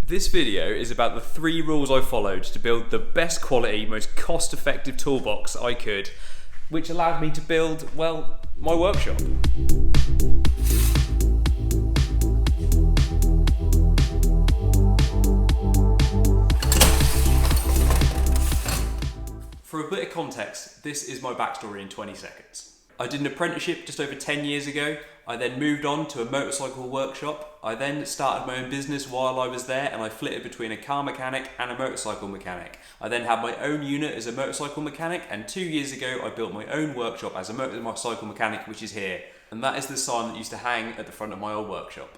This video is about the 3 rules I followed to build the best quality, most cost-effective toolbox I could, which allowed me to build, well, my workshop. For a bit of context, this is my backstory in 20 seconds. I did an apprenticeship just over 10 years ago. I then moved on to a motorcycle workshop. I then started my own business while I was there, and I flitted between a car mechanic and a motorcycle mechanic. I then had my own unit as a motorcycle mechanic, and 2 years ago I built my own workshop as a motorcycle mechanic, which is here. And that is the sign that used to hang at the front of my old workshop.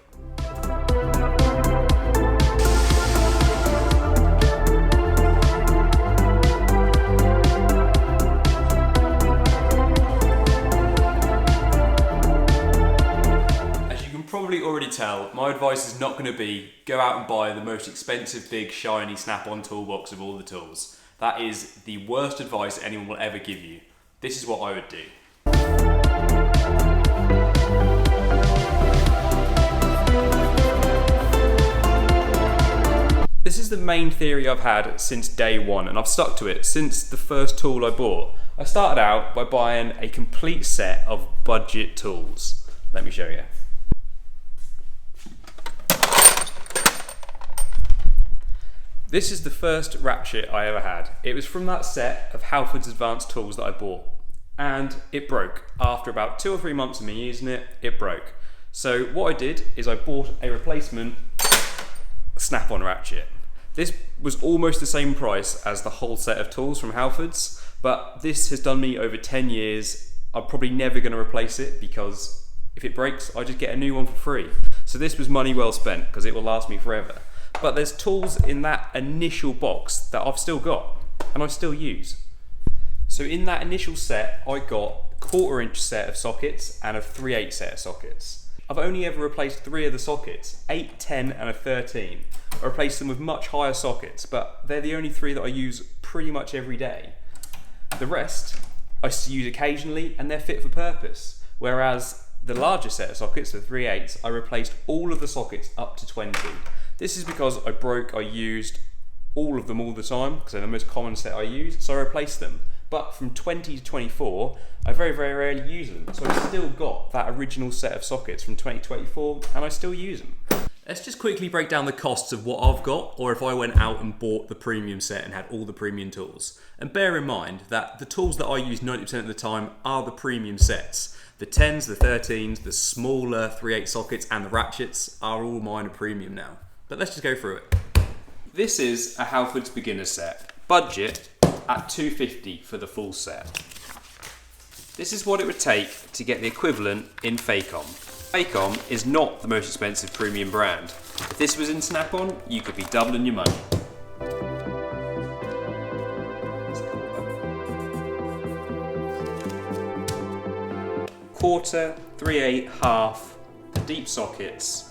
Probably already tell, my advice is not going to be go out and buy the most expensive, big, shiny, snap-on toolbox of all the tools. That is the worst advice anyone will ever give you. This is what I would do. This is the main theory I've had since day one, and I've stuck to it since the first tool I bought. I started out by buying a complete set of budget tools. Let me show you. This is the first ratchet I ever had. It was from that set of Halford's advanced tools that I bought, and it broke. After about 2 or 3 months of me using it, it broke. So what I did is I bought a replacement snap-on ratchet. This was almost the same price as the whole set of tools from Halford's, but this has done me over 10 years. I'm probably never going to replace it because if it breaks, I just get a new one for free. So this was money well spent because it will last me forever. But there's tools in that initial box that I've still got and I still use. So in that initial set, I got a 1/4 inch set of sockets and a 3/8 set of sockets. I've only ever replaced 3 of the sockets, 8, 10 and a 13. I replaced them with much higher sockets, but they're the only 3 that I use pretty much every day. The rest I use occasionally and they're fit for purpose. Whereas the larger set of sockets, the 3/8s, I replaced all of the sockets up to 20. This is because I used all of them all the time, because they're the most common set I use, so I replaced them. But from 20 to 24, I very, very rarely use them. So I've still got that original set of sockets from 20 to 24, and I still use them. Let's just quickly break down the costs of what I've got, or if I went out and bought the premium set and had all the premium tools. And bear in mind that the tools that I use 90% of the time are the premium sets. The 10s, the 13s, the smaller 3/8 sockets, and the ratchets are all mine at premium now. But let's just go through it. This is a Halford's beginner set. Budget at $250 for the full set. This is what it would take to get the equivalent in Facom. Facom is not the most expensive premium brand. If this was in Snap-on, you could be doubling your money. Quarter, 3/8, half, the deep sockets,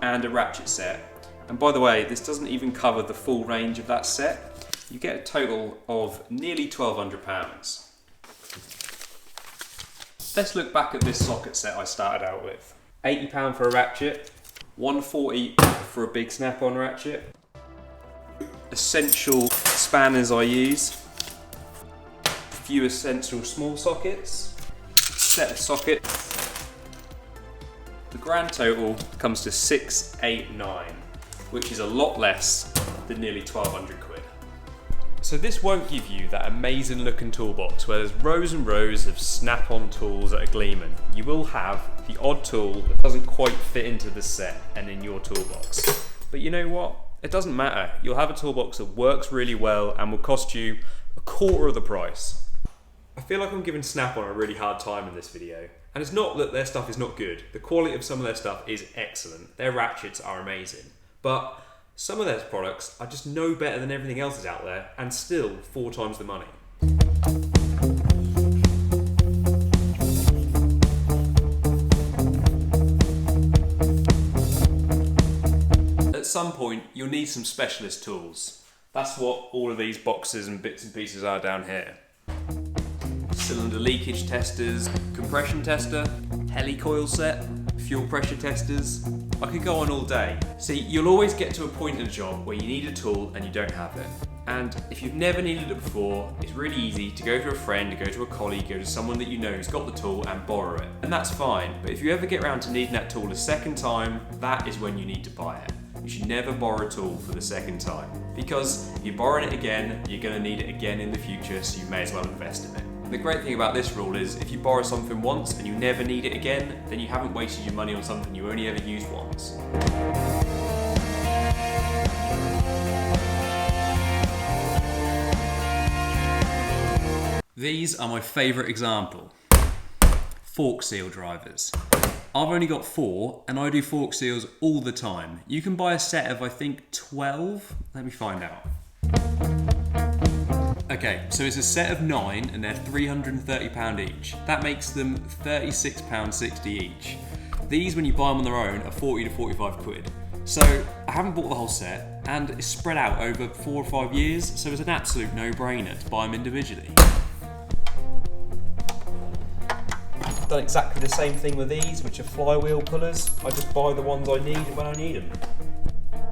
and a ratchet set. And by the way, this doesn't even cover the full range of that set. You get a total of nearly £1,200. Let's look back at this socket set I started out with. £80 for a ratchet, £140 for a big snap-on ratchet. Essential spanners I use, a few essential small sockets, set of sockets. The grand total comes to $689. Which is a lot less than nearly 1,200 quid. So this won't give you that amazing looking toolbox where there's rows and rows of snap-on tools that are gleaming. You will have the odd tool that doesn't quite fit into the set and in your toolbox. But you know what? It doesn't matter. You'll have a toolbox that works really well and will cost you 1/4 of the price. I feel like I'm giving Snap-on a really hard time in this video. And it's not that their stuff is not good. The quality of some of their stuff is excellent. Their ratchets are amazing. But some of their products are just no better than everything else that's out there and still 4 times the money. At some point, you'll need some specialist tools. That's what all of these boxes and bits and pieces are down here. Cylinder leakage testers, compression tester, helicoil set, fuel pressure testers, I could go on all day. See, you'll always get to a point in a job where you need a tool and you don't have it. And if you've never needed it before, it's really easy to go to a friend, to go to a colleague, go to someone that you know who's got the tool and borrow it. And that's fine, but if you ever get around to needing that tool a second time, that is when you need to buy it. You should never borrow a tool for the second time, because if you're borrowing it again, you're going to need it again in the future, so you may as well invest in it. The great thing about this rule is if you borrow something once and you never need it again, then you haven't wasted your money on something you only ever used once. These are my favourite example. Fork seal drivers. I've only got 4 and I do fork seals all the time. You can buy a set of I think 12. Let me find out. Okay, so it's a set of 9 and they're £330 each. That makes them £36.60 each. These, when you buy them on their own, are 40 to 45 quid. So I haven't bought the whole set and it's spread out over 4 or 5 years, so it's an absolute no-brainer to buy them individually. I've done exactly the same thing with these, which are flywheel pullers. I just buy the ones I need when I need them.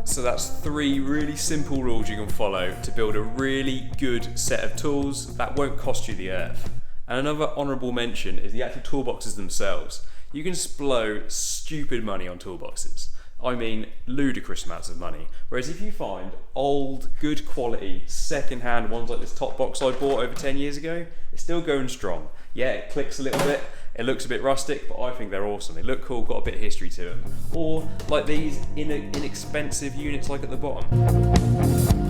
So that's 3 really simple rules you can follow to build a really good set of tools that won't cost you the earth. And another honourable mention is the actual toolboxes themselves. You can blow stupid money on toolboxes. I mean ludicrous amounts of money. Whereas if you find old, good quality, second-hand ones like this top box I bought over 10 years ago, it's still going strong. Yeah, it clicks a little bit, it looks a bit rustic, but I think they're awesome. They look cool, got a bit of history to them. Or like these inexpensive units like at the bottom.